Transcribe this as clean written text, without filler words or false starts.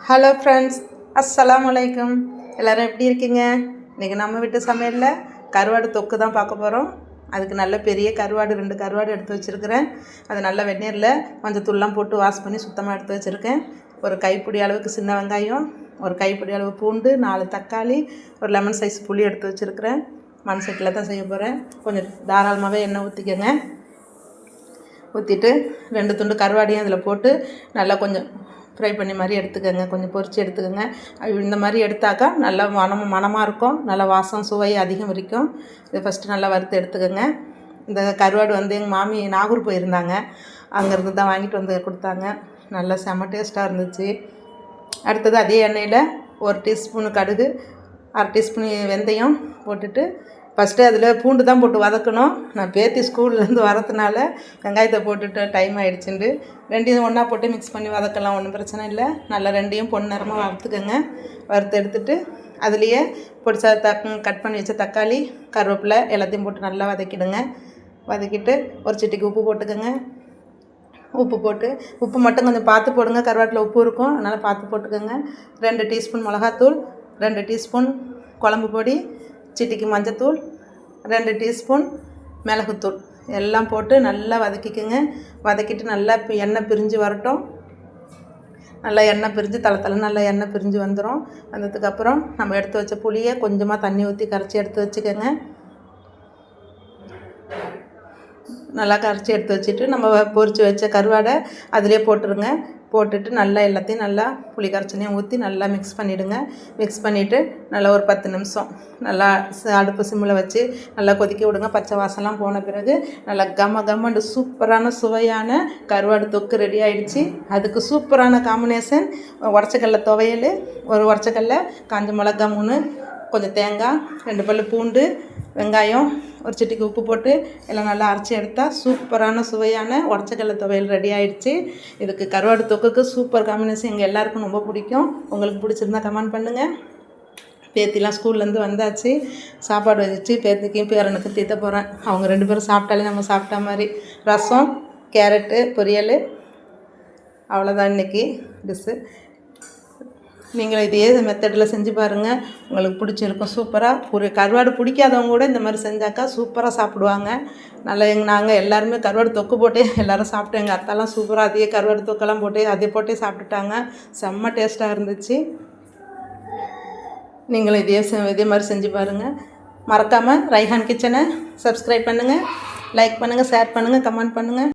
Hello friends, அஸ்ஸலாமு அலைக்கும். எல்லோரும் எப்படி இருக்கீங்க? இன்றைக்கி நம்ம வீட்டு சமையலில் கருவாடு தொக்கு தான் பார்க்க போகிறோம். அதுக்கு நல்ல பெரிய கருவாடு 2 கருவாடு எடுத்து வச்சுருக்கிறேன். அது நல்ல வெந்நீரில் மஞ்சத்தூள்லாம் போட்டு வாஷ் பண்ணி சுத்தமாக எடுத்து வச்சுருக்கேன். ஒரு கைப்பிடி அளவுக்கு சின்ன வெங்காயம், ஒரு கைப்பிடி அளவு பூண்டு, 4 தக்காளி, ஒரு லெமன் சைஸ் புளி எடுத்து வச்சுருக்கிறேன். மண் சட்டியில் தான் செய்ய போகிறேன். கொஞ்சம் தாராளமாகவே எண்ணெய் ஊற்றிக்கங்க. ஊற்றிட்டு 2 துண்டு கருவாடையும் அதில் போட்டு நல்லா கொஞ்சம் ஃப்ரை பண்ணி மாதிரி எடுத்துக்கோங்க. கொஞ்சம் பொரித்து எடுத்துக்கோங்க. இந்த மாதிரி எடுத்தாக்கா நல்லா மணமாக இருக்கும். நல்லா வாசம் சுவை அதிகம் இருக்கும். இதை ஃபஸ்ட்டு நல்லா வறுத்து எடுத்துக்கோங்க. இந்த கருவாடு எங்கள் மாமி நாகூர் போயிருந்தாங்க. அங்கேருந்து தான் வாங்கிட்டு வந்து கொடுத்தாங்க. நல்லா செம்ம டேஸ்ட்டாக இருந்துச்சு. அடுத்தது அதே எண்ணெயில் 1 டீஸ்பூனு கடுகு, 1/2 டீஸ்பூன் வெந்தயம் போட்டுட்டு ஃபஸ்ட்டு அதில் பூண்டு தான் போட்டு வதக்கணும். நான் பேத்தி ஸ்கூல்லேருந்து வரதுனால வெங்காயத்தை போட்டுட்டு டைம் ஆகிடுச்சுண்டு 2யும் ஒன்றா போட்டு மிக்ஸ் பண்ணி வதக்கலாம், ஒன்றும் பிரச்சனை இல்லை. நல்லா 2யும் பொன்னிறமாக வறுத்துக்கோங்க. வறுத்து எடுத்துட்டு அதுலேயே பொடிச்சா கட் பண்ணி வச்ச தக்காளி, கருவேப்பிலை எல்லாத்தையும் போட்டு நல்லா வதக்கிடுங்க. வதக்கிட்டு ஒரு சிட்டிக்கு உப்பு போட்டுக்கோங்க. உப்பு போட்டு உப்பு மட்டும் கொஞ்சம் பார்த்து போடுங்க. கருவாட்டில் உப்பு இருக்கும், அதனால் பார்த்து போட்டுக்கோங்க. 2 டீஸ்பூன் மிளகாத்தூள், 2 டீஸ்பூன் குழம்பு பொடி, சிட்டிக்கு மஞ்சத்தூள், 2 டீஸ்பூன் மிளகுத்தூள் எல்லாம் போட்டு நல்லா வதக்கிக்கோங்க. வதக்கிட்டு நல்லா எண்ணெய் பிரிஞ்சு வரட்டும். நல்லா எண்ணெய் பிரிஞ்சு நல்லா எண்ணெய் பிரிஞ்சு வந்துடும். வந்ததுக்கப்புறம் நம்ம எடுத்து வச்ச புளியை கொஞ்சமாக தண்ணி ஊற்றி கரைச்சி எடுத்து வச்சுக்கோங்க. நல்லா கரைச்சி எடுத்து வச்சுட்டு நம்ம பொரித்து வச்ச கருவாடை அதிலே போட்டுருங்க. போட்டுட்டு நல்லா எல்லாத்தையும் நல்லா புளி கரைச்சனையும் ஊற்றி நல்லா மிக்ஸ் பண்ணிவிடுங்க. மிக்ஸ் பண்ணிவிட்டு நல்லா ஒரு 10 நிமிஷம் நல்லா அடுப்பு சிம்மில் வச்சு நல்லா கொதிக்க விடுங்க. பச்சை வாசம்லாம் போன பிறகு நல்லா கம்மண்டு சூப்பரான சுவையான கருவாடு தொக்கு ரெடி ஆகிடுச்சு. அதுக்கு சூப்பரான காம்பினேஷன் உடச்சக்கடல துவையல், ஒரு உடச்சக்கடல, காஞ்ச மிளகா 3, கொஞ்சம் தேங்காய், 2 பல் பூண்டு, வெங்காயம், ஒரு சிட்டிக்கு உப்பு போட்டு எல்லாம் நல்லா அரைச்சி எடுத்தால் சூப்பரான சுவையான உடச்சக்கடலை துவையல் ரெடி ஆகிடுச்சு. இதுக்கு கருவாடு தொக்குக்கு சூப்பர் காம்பினேஷன். எங்கள் எல்லாருக்கும் ரொம்ப பிடிக்கும். உங்களுக்கு பிடிச்சிருந்தா கமெண்ட் பண்ணுங்கள். பேத்திலாம் ஸ்கூல்லேருந்து வந்தாச்சு. சாப்பாடு வச்சு பேத்திக்கும் பேரனுக்கும் தீத்த போகிறேன். அவங்க 2 பேரும் சாப்பிட்டாலே நம்ம சாப்பிட்டா மாதிரி. ரசம், கேரட்டு பொரியல், அவ்வளோதான் இன்றைக்கி டிஷ்ஷு. நீங்களும் இதே மெத்தடில் செஞ்சு பாருங்கள், உங்களுக்கு பிடிச்சிருக்கும். சூப்பராக கருவாடு பிடிக்காதவங்க கூட இந்த மாதிரி செஞ்சாக்கா சூப்பராக சாப்பிடுவாங்க. நல்லா நாங்கள் எல்லாருமே கருவாடு தொக்கு போட்டே எல்லோரும் சாப்பிட்டோம். எங்கள் அத்தாலாம் சூப்பராக அதே கருவாடு தொக்கெல்லாம் போட்டு அதே போட்டே சாப்பிட்டுட்டாங்க. செம்ம டேஸ்ட்டாக இருந்துச்சு. நீங்களும் இதே மாதிரி செஞ்சு பாருங்கள். மறக்காமல் ரைஹான் கிச்சனை சப்ஸ்கிரைப் பண்ணுங்கள், லைக் பண்ணுங்கள், ஷேர் பண்ணுங்கள், கமெண்ட் பண்ணுங்கள்.